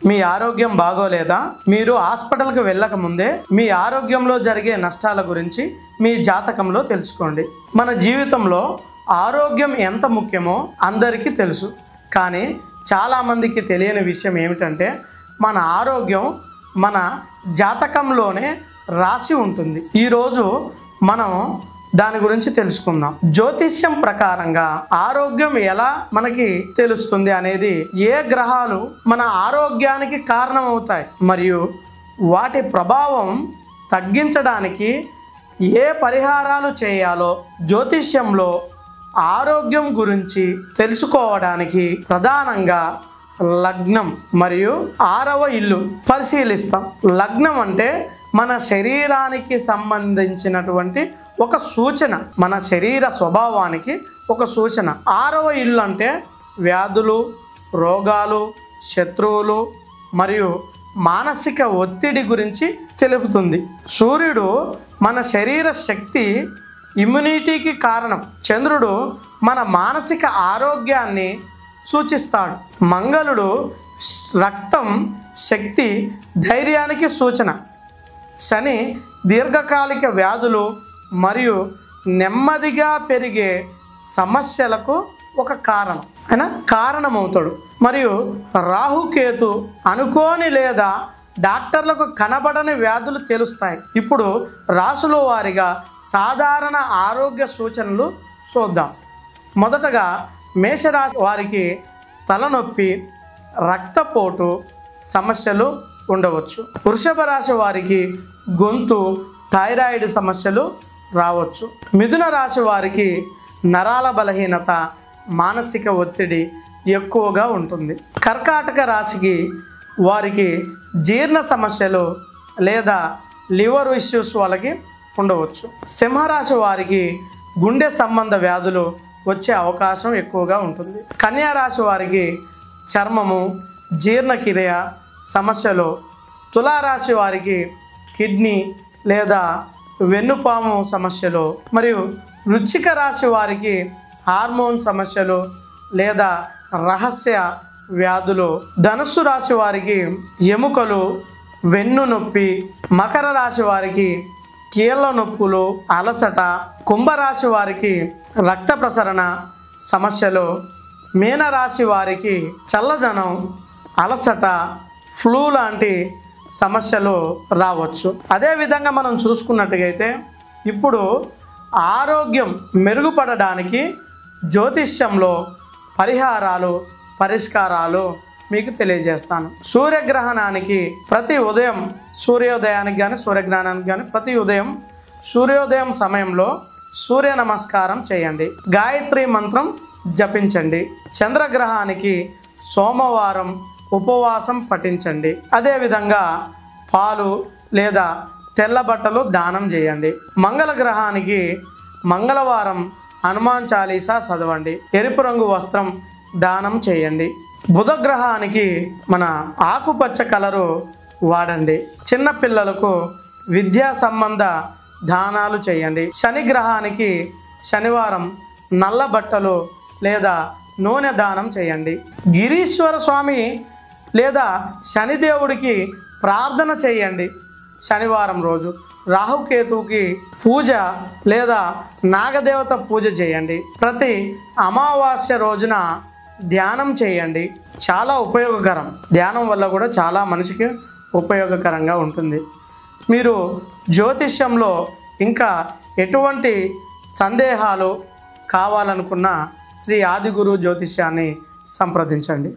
మీ ఆరోగ్యం బాగోలేదా? మీరు హాస్పిటల్కి వెళ్ళక ముందే మీ ఆరోగ్యంలో జరిగే నష్టాల గురించి మీ జాతకంలో తెలుసుకోండి. మన జీవితంలో ఆరోగ్యం ఎంత ముఖ్యమో అందరికీ తెలుసు. కానీ చాలామందికి తెలియని విషయం ఏమిటంటే మన ఆరోగ్యం మన జాతకంలోనే రాసి ఉంటుంది. ఈరోజు మనం దాని గురించి తెలుసుకుందాం. జ్యోతిష్యం ప్రకారంగా ఆరోగ్యం ఎలా మనకి తెలుస్తుంది అనేది, ఏ గ్రహాలు మన ఆరోగ్యానికి కారణమవుతాయి మరియు వాటి ప్రభావం తగ్గించడానికి ఏ పరిహారాలు చేయాలో జ్యోతిష్యంలో ఆరోగ్యం గురించి తెలుసుకోవడానికి ప్రధానంగా లగ్నం మరియు 6వ ఇల్లు పరిశీలిస్తాం. లగ్నం అంటే మన శరీరానికి సంబంధించినటువంటి ఒక సూచన, మన శరీర స్వభావానికి ఒక సూచన. 6వ ఇల్లు అంటే వ్యాధులు, రోగాలు, శత్రువులు మరియు మానసిక ఒత్తిడి గురించి తెలుపుతుంది. సూర్యుడు మన శరీర శక్తి, ఇమ్యూనిటీకి కారణం. చంద్రుడు మన మానసిక ఆరోగ్యాన్ని సూచిస్తాడు. మంగళుడు రక్తం, శక్తి, ధైర్యానికి సూచన. శని దీర్ఘకాలిక వ్యాధులు మరియు నెమ్మదిగా పెరిగే సమస్యలకు ఒక కారణమవుతాడు. మరియు రాహుకేతు అనుకోని లేదా డాక్టర్లకు కనబడని వ్యాధులు తెలుస్తాయి. ఇప్పుడు రాశుల వారిగా సాధారణ ఆరోగ్య సూచనలు చూద్దాం. మొదటగా మేషరాశి వారికి తలనొప్పి, రక్తపోటు సమస్యలు ఉండవచ్చు. వృషభ రాశి వారికి గొంతు, థైరాయిడ్ సమస్యలు రావచ్చు. మిథున రాశి వారికి నరాల బలహీనత, మానసిక ఒత్తిడి ఎక్కువగా ఉంటుంది. కర్కాటక రాశికి వారికి జీర్ణ సమస్యలు లేదా లివర్ ఇష్యూస్ వాళ్ళకి ఉండవచ్చు. సింహరాశి వారికి గుండె సంబంధ వ్యాధులు వచ్చే అవకాశం ఎక్కువగా ఉంటుంది. కన్యా రాశి వారికి చర్మము, జీర్ణక్రియ సమస్యలు. తులారాశి వారికి కిడ్నీ లేదా వెన్నుపాము సమస్యలు. మరియు వృశ్చిక రాశి వారికి హార్మోన్ సమస్యలు లేదా రహస్య వ్యాధులు. ధనుస్సు రాశి వారికి ఎముకలు, వెన్ను నొప్పి. మకర రాశి వారికి కీళ్ళ నొప్పులు, అలసట. కుంభరాశి వారికి రక్త ప్రసరణ సమస్యలు. మీనరాశి వారికి చల్లదనం, అలసట, ఫ్లూ లాంటి సమస్యలు రావచ్చు. అదేవిధంగా మనం చూసుకున్నట్టుగైతే ఇప్పుడు ఆరోగ్యం మెరుగుపడడానికి జ్యోతిష్యంలో పరిహారాలు, పరిష్కారాలు మీకు తెలియజేస్తాను. సూర్యగ్రహణానికి ప్రతి ఉదయం, సూర్యోదయానికి కానీ సూర్యగ్రహణానికి కానీ ప్రతి ఉదయం సూర్యోదయం సమయంలో సూర్య నమస్కారం చేయండి. గాయత్రి మంత్రం జపించండి. చంద్రగ్రహానికి సోమవారం ఉపవాసం పఠించండి. అదేవిధంగా పాలు లేదా తెల్ల బట్టలు దానం చేయండి. మంగళగ్రహానికి మంగళవారం హనుమాన్ చాలీసా చదవండి. ఎరుపు రంగు వస్త్రం దానం చేయండి. బుధగ్రహానికి మన ఆకుపచ్చ కలరు వాడండి. చిన్న పిల్లలకు విద్యా సంబంధ దానాలు చేయండి. శనిగ్రహానికి శనివారం నల్ల బట్టలు లేదా నూనె దానం చేయండి. గిరీశ్వర స్వామి లేదా శనిదేవుడికి ప్రార్థన చేయండి శనివారం రోజు. రాహుకేతువుకి పూజ లేదా నాగదేవత పూజ చేయండి. ప్రతి అమావాస్య రోజున ధ్యానం చేయండి. చాలా ఉపయోగకరం. ధ్యానం వల్ల కూడా చాలా మనిషికి ఉపయోగకరంగా ఉంటుంది. మీరు జ్యోతిష్యంలో ఇంకా ఎటువంటి సందేహాలు కావాలనుకున్న శ్రీ ఆదిగురు జ్యోతిష్యాన్ని సంప్రదించండి.